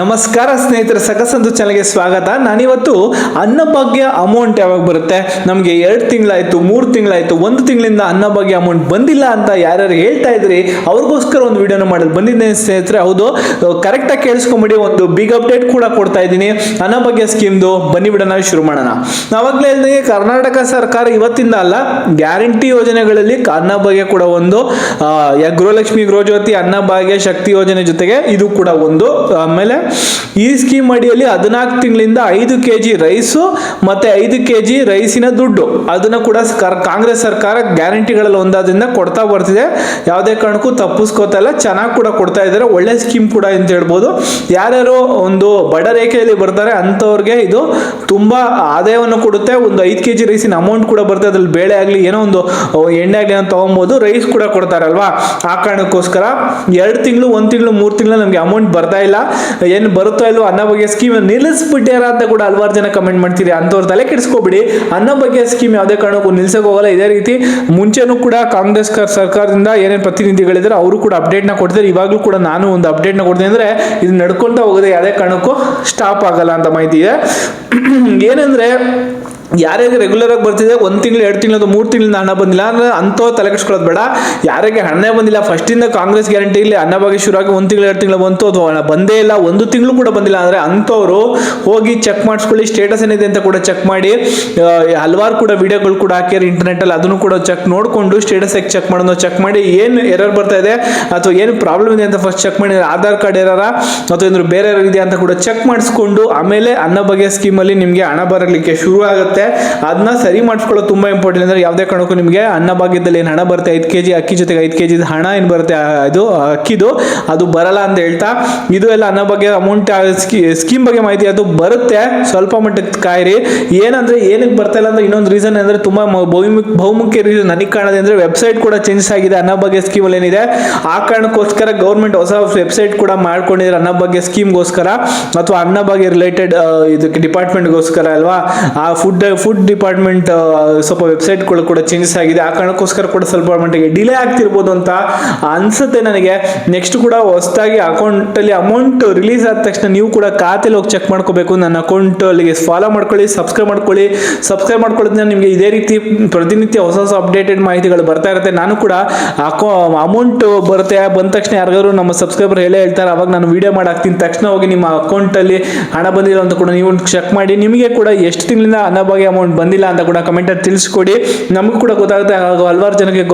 ನಮಸ್ಕಾರ ಸ್ನೇಹಿತರೆ, ಸಕಸಂದು ಚಾನಲ್ಗೆ ಸ್ವಾಗತ. ನಾನಿವತ್ತು ಅನ್ನಭಾಗ್ಯ ಅಮೌಂಟ್ ಯಾವಾಗ ಬರುತ್ತೆ, ನಮಗೆ 2 ತಿಂಗಳಾಯ್ತು 3 ತಿಂಗಳಾಯ್ತು 1 ತಿಂಗಳಿಂದ ಅನ್ನಭಾಗ್ಯ ಅಮೌಂಟ್ ಬಂದಿಲ್ಲ ಅಂತ ಯಾರ್ಯಾರು ಹೇಳ್ತಾ ಇದ್ರಿ ಅವ್ರಿಗೋಸ್ಕರ ಒಂದು ವಿಡಿಯೋನ ಮಾಡಲು ಬಂದಿದ್ದೇನೆ ಸ್ನೇಹಿತರೆ. ಹೌದು, ಕರೆಕ್ಟಾಗಿ ಕೇಳಿಸ್ಕೊಂಬಿಡಿ. ಒಂದು ಬಿಗ್ ಅಪ್ಡೇಟ್ ಕೂಡ ಕೊಡ್ತಾ ಇದ್ದೀನಿ ಅನ್ನಭಾಗ್ಯ ಸ್ಕೀಮ್ದು. ಬನ್ನಿ ಬಿಡೋಣ, ಶುರು ಮಾಡೋಣ. ನಾವಾಗಲೇ ಹೇಳಿದಂಗೆ ಕರ್ನಾಟಕ ಸರ್ಕಾರ ಇವತ್ತಿಂದ ಅಲ್ಲ, ಗ್ಯಾರಂಟಿ ಯೋಜನೆಗಳಲ್ಲಿ ಅನ್ನಭಾಗ್ಯ ಕೂಡ ಒಂದು, ಗೃಹಲಕ್ಷ್ಮಿ ಗೃಹಜ್ಯೋತಿ ಅನ್ನಭಾಗ್ಯ ಶಕ್ತಿ ಯೋಜನೆ ಜೊತೆಗೆ ಇದು ಕೂಡ ಒಂದು. ಆಮೇಲೆ ಈ ಸ್ಕೀಮ್ ಅಡಿಯಲ್ಲಿ 14 ತಿಂಗಳಿಂದ 5 kg ರೈಸು ಮತ್ತೆ 5 kg ರೈಸಿನ ದುಡ್ಡು ಅದನ್ನ ಕೂಡ ಕಾಂಗ್ರೆಸ್ ಸರ್ಕಾರ ಗ್ಯಾರಂಟಿಗಳಲ್ಲಿ ಒಂದಾದ್ರಿಂದ ಕೊಡ್ತಾ ಬರ್ತಿದೆ. ಯಾವುದೇ ಕಾರಣಕ್ಕೂ ತಪ್ಪಿಸ್ಕೋತಾ ಇಲ್ಲ, ಚೆನ್ನಾಗಿ ಕೂಡ ಕೊಡ್ತಾ ಇದ್ದಾರೆ. ಒಳ್ಳೆ ಸ್ಕೀಮ್ ಕೂಡ ಅಂತ ಹೇಳ್ಬೋದು. ಯಾರ್ಯಾರು ಒಂದು ಬಡ ರೇಖೆಯಲ್ಲಿ ಬರ್ತಾರೆ ಅಂಥವ್ರಿಗೆ ಇದು ತುಂಬಾ ಆದಾಯವನ್ನು ಕೊಡುತ್ತೆ. ಒಂದು 5 kg ರೈಸಿನ ಅಮೌಂಟ್ ಕೂಡ ಬರುತ್ತೆ. ಅದ್ರಲ್ಲಿ ಬೇಳೆ ಆಗಲಿ ಏನೋ ಒಂದು ಎಣ್ಣೆ ಆಗಲಿ ಅಂತ ತಗೊಬೋದು. ರೈಸ್ ಕೂಡ ಕೊಡ್ತಾರಲ್ವಾ, ಆ ಕಾರಣಕ್ಕೋಸ್ಕರ 2 ತಿಂಗಳು 1 ತಿಂಗಳು 3 ತಿಂಗಳು ನಮಗೆ ಅಮೌಂಟ್ ಬರ್ತಾ ಇಲ್ಲ. ಏನು ಬರುತ್ತೋ ಇಲ್ವೋ ಅನ್ನಭಾಗ್ಯ ಸ್ಕೀಮ್ ನಿಲ್ಲಿಸ್ಬಿಟ್ಟಾರ ಅಂತ ಕೂಡ ಹಲವಾರು ಜನ ಕಮೆಂಟ್ ಮಾಡ್ತೀರಿ. ಅಂಥವ್ರು ತಲೆ ಕೆಡಿಸ್ಕೋಬಿಡಿ. ಅನ್ನಭಾಗ್ಯ ಸ್ಕೀಮ್ ಯಾವುದೇ ಕಾರಣಕ್ಕೂ ನಿಲ್ಸಕ್ಕೆ ಹೋಗಲ್ಲ. ಇದೇ ರೀತಿ ಮುಂಚೆನೂ ಕೂಡ ಕಾಂಗ್ರೆಸ್ ಸರ್ಕಾರದಿಂದ ಏನೇನು ಪ್ರತಿನಿಧಿಗಳಿದ್ದಾರೆ ಅವರು ಕೂಡ ಅಪ್ಡೇಟ್ನ ಕೊಡ್ತಾರೆ. ಇವಾಗಲೂ ಕೂಡ ನಾನು ಒಂದು ಅಪ್ಡೇಟ್ನ ಕೊಡ್ತೀನಿ. ಅಂದರೆ ಇದು ನಡ್ಕೊಳ್ತಾ ಹೋಗೋದೇ ಯಾವುದೇ ಕಾರಣಕ್ಕೂ ಸ್ಟಾಪ್ ಆಗಲ್ಲ ಅಂತ ಮಾಹಿತಿ ಇದೆ. ಏನಂದ್ರೆ ಯಾರಿಗೆ ರೆಗ್ಯುಲರ್ ಆಗಿ ಬರ್ತಿದೆ 1 ತಿಂಗಳು 2 ತಿಂಗಳು 3 ತಿಂಗಳಿಂದ ಹಣ ಬಂದಿಲ್ಲ ಅಂದ್ರೆ ಅಂಥವ್ರು ತಲೆ ಕೆಡಿಸ್ಕೊಳ್ಳೋದು ಬೇಡ. ಯಾರಿಗೆ ಹಣ ಬಂದಿಲ್ಲ, ಫಸ್ಟಿಂದ ಕಾಂಗ್ರೆಸ್ ಗ್ಯಾರಂಟಿ ಇಲ್ಲಿ ಅನ್ನಭಾಗ್ಯ ಶುರುವಾಗಿ 1 ತಿಂಗಳು 2 ತಿಂಗಳು ಬಂತು ಅಥವಾ ಹಣ ಬಂದೇ ಇಲ್ಲ 1 ತಿಂಗಳು ಕೂಡ ಬಂದಿಲ್ಲ ಅಂದ್ರೆ ಅಂಥವ್ರು ಹೋಗಿ ಚೆಕ್ ಮಾಡಿಸ್ಕೊಳ್ಳಿ. ಸ್ಟೇಟಸ್ ಏನಿದೆ ಅಂತ ಕೂಡ ಚೆಕ್ ಮಾಡಿ. ಹಲವಾರು ಕೂಡ ವಿಡಿಯೋಗಳು ಕೂಡ ಹಾಕಿದ್ದಾರೆ ಇಂಟರ್ನೆಟ್ ಅಲ್ಲಿ, ಅದನ್ನು ಕೂಡ ನೋಡಿಕೊಂಡು ಸ್ಟೇಟಸ್ ಚೆಕ್ ಮಾಡೋದು ಚೆಕ್ ಮಾಡಿ. ಏನು ಎರರ್ ಬರ್ತಾ ಇದೆ ಅಥವಾ ಏನು ಪ್ರಾಬ್ಲಮ್ ಇದೆ ಅಂತ ಫಸ್ಟ್ ಚೆಕ್ ಮಾಡಿ. ಆಧಾರ್ ಕಾರ್ಡ್ ಎರರ ಅಥವಾ ಏನಾದ್ರು ಬೇರೆ ಇದೆ ಅಂತ ಕೂಡ ಚೆಕ್ ಮಾಡಿಸ್ಕೊಂಡು ಆಮೇಲೆ ಅನ್ನಭಾಗ್ಯ ಸ್ಕೀಮಲ್ಲಿ ನಿಮಗೆ ಹಣ ಬರಲಿಕ್ಕೆ ಶುರು ಆಗುತ್ತೆ. ಅದನ್ನ ಸರಿ ಮಾಡಿಸ್ಕೊಳ್ಳೋದು ತುಂಬಾ ಇಂಪಾರ್ಟೆಂಟ್. ಅಂದ್ರೆ ಯಾವುದೇ ಕಾರಣಕ್ಕೂ ನಿಮಗೆ ಅನ್ನಭಾಗ್ಯದಲ್ಲಿ ಏನು ಹಣ ಬರುತ್ತೆ 5 kg ಅಕ್ಕಿ ಜೊತೆಗೆ 5 kg ಹಣ ಏನು ಬರುತ್ತೆ ಇದು ಅಕ್ಕಿದು ಅದು ಬರಲ್ಲ ಅಂತ ಹೇಳ್ತಾ, ಇದು ಎಲ್ಲ ಅನ್ನಭಾಗ್ಯ ಅಮೌಂಟ್ ಸ್ಕೀಮ್ ಬಗ್ಗೆ ಮಾಹಿತಿ ಅದು ಬರುತ್ತೆ. ಸ್ವಲ್ಪ ಮಟ್ಟಕ್ಕೆ ಕಾಯಿರಿ. ಏನಂದ್ರೆ ಏನಕ್ಕೆ ಬರ್ತಾ ಇಲ್ಲ ಅಂದ್ರೆ ಇನ್ನೊಂದು ರೀಸನ್ ಅಂದ್ರೆ ತುಂಬಾ ಬಹುಮುಖ್ಯ ರೀಸನ್ ನನಗೆ ಕಾಣೋದು ಅಂದ್ರೆ ವೆಬ್ಸೈಟ್ ಕೂಡ ಚೇಂಜ್ ಆಗಿದೆ ಅನ್ನಭಾಗ್ಯ ಸ್ಕೀಮ್ ಅಲ್ಲಿ ಏನಿದೆ. ಆ ಕಾರಣಕ್ಕೋಸ್ಕರ ಗೌರ್ಮೆಂಟ್ ಹೊಸ ವೆಬ್ಸೈಟ್ ಕೂಡ ಮಾಡ್ಕೊಂಡಿದ್ದಾರೆ ಅನ್ನಭಾಗ್ಯ ಸ್ಕೀಮ್ಗೋಸ್ಕರ ಅಥವಾ ಅನ್ನಭಾಗ್ಯ ರಿಲೇಟೆಡ್ ಇದಕ್ಕೆ ಡಿಪಾರ್ಟ್ಮೆಂಟ್ಗೋಸ್ಕರ ಅಲ್ವಾ. ಆ ಫುಡ್ ಡಿಪಾರ್ಟ್ಮೆಂಟ್ ಸ್ವಲ್ಪ ವೆಬ್ಸೈಟ್ಗಳು ಕೂಡ ಚೇಂಜಸ್ ಆಗಿದೆ. ಆ ಕಾರಣಕ್ಕೋಸ್ಕರ ಕೂಡ ಸ್ವಲ್ಪ ಮಟ್ಟಿಗೆ ಡಿಲೇ ಆಗ್ತಿರ್ಬೋದು ಅಂತ ಅನ್ಸುತ್ತೆ ನನಗೆ. ನೆಕ್ಸ್ಟ್ ಕೂಡ ಹೊಸದಾಗಿ ಅಕೌಂಟ್ ಅಲ್ಲಿ ಅಮೌಂಟ್ ರಿಲೀಸ್ ಆದ ತಕ್ಷಣ ನೀವು ಕೂಡ ಖಾತೆಲಿ ಹೋಗಿ ಚೆಕ್ ಮಾಡ್ಕೋಬೇಕು. ನನ್ನ ಅಕೌಂಟ್ ಅಲ್ಲಿಗೆ ಫಾಲೋ ಮಾಡ್ಕೊಳ್ಳಿ, ಸಬ್ಸ್ಕ್ರೈಬ್ ಮಾಡ್ಕೊಳ್ಳೋದ್ರಿಂದ ನಿಮಗೆ ಇದೇ ರೀತಿ ಪ್ರತಿನಿತ್ಯ ಹೊಸ ಅಪ್ಡೇಟೆಡ್ ಮಾಹಿತಿಗಳು ಬರ್ತಾ ಇರುತ್ತೆ. ನಾನು ಕೂಡ ಅಮೌಂಟ್ ಬರುತ್ತೆ ಬಂದ ತಕ್ಷಣ ಯಾರಿಗಾದ್ರು ನಮ್ಮ ಸಬ್ಸ್ಕ್ರೈಬರ್ ಹೇಳ್ತಾರೆ, ಅವಾಗ ನಾನು ವಿಡಿಯೋ ಮಾಡಾಕ್ತೀನಿ. ತಕ್ಷಣ ಹೋಗಿ ನಿಮ್ಮ ಅಕೌಂಟ್ ಅಲ್ಲಿ ಹಣ ಬಂದಿಲ್ಲ ಅಂತ ಕೂಡ ನೀವು ಚೆಕ್ ಮಾಡಿ. ನಿಮಗೆ ಕೂಡ ಎಷ್ಟು ತಿಂಗಳಿಂದ ಅನ್ನಭಾಗ್ಯ ಅಮೌಂಟ್ ಬಂದಿಲ್ಲ ಅಂತ ಕೂಡ ಕಮೆಂಟ್ ಅಲ್ಲಿ ತಿಳಿಸ್ಕೊಡಿ. ನಮಗೂ ಕೂಡ ಗೊತ್ತಾಗುತ್ತೆ, ಹಲವಾರು ಜನಕ್ಕೆ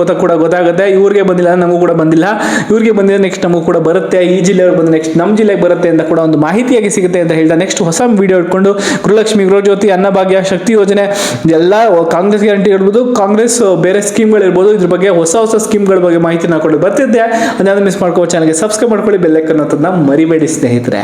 ಗೊತ್ತಾಗುತ್ತೆ. ಇವ್ರಿಗೆ ಬಂದಿಲ್ಲ, ನಮಗೂ ಕೂಡ ಬಂದಿಲ್ಲ. ಇವ್ರಿಗೆ ಬಂದಿಲ್ಲ, ನೆಕ್ಸ್ಟ್ ನಮಗೂ ಕೂಡ ಬರುತ್ತೆ. ಈ ಜಿಲ್ಲೆಯವ್ರು ಬಂದು ನೆಕ್ಸ್ಟ್ ನಮ್ಮ ಜಿಲ್ಲೆಗೆ ಬರುತ್ತೆ ಅಂತ ಕೂಡ ಒಂದು ಮಾಹಿತಿಯಾಗಿ ಸಿಗುತ್ತೆ ಅಂತ ಹೇಳ್ತಾ ನೆಕ್ಸ್ಟ್ ಹೊಸ ವಿಡಿಯೋ ಇಟ್ಕೊಂಡು ಗೃಹಲಕ್ಷ್ಮಿ ಗೃಹಜ್ಯೋತಿ ಅನ್ನಭಾಗ್ಯ ಶಕ್ತಿ ಯೋಜನೆ ಎಲ್ಲ ಕಾಂಗ್ರೆಸ್ ಗ್ಯಾರಂಟಿ ಇರ್ಬೋದು, ಕಾಂಗ್ರೆಸ್ ಬೇರೆ ಸ್ಕೀಮ್ಗಳು ಇರ್ಬೋದು, ಇದ್ರ ಬಗ್ಗೆ ಹೊಸ ಸ್ಕೀಮ್ಗಳ ಬಗ್ಗೆ ಮಾಹಿತಿ ಹಾಕೊಂಡು ಬರ್ತಿದ್ದೆ. ಅದನ್ನ ಮಿಸ್ ಮಾಡ್ಕೋ ಚಾನಲ್ಗೆ ಸಬ್ಸ್ಕ್ರೈಬ್ ಮಾಡ್ಕೊಳ್ಳಿ, ಬೆಲ್ ಐಕಾನ್ ಒತ್ತೋದನ್ನ ಮರಿಬೇಡಿ ಸ್ನೇಹಿತರೆ.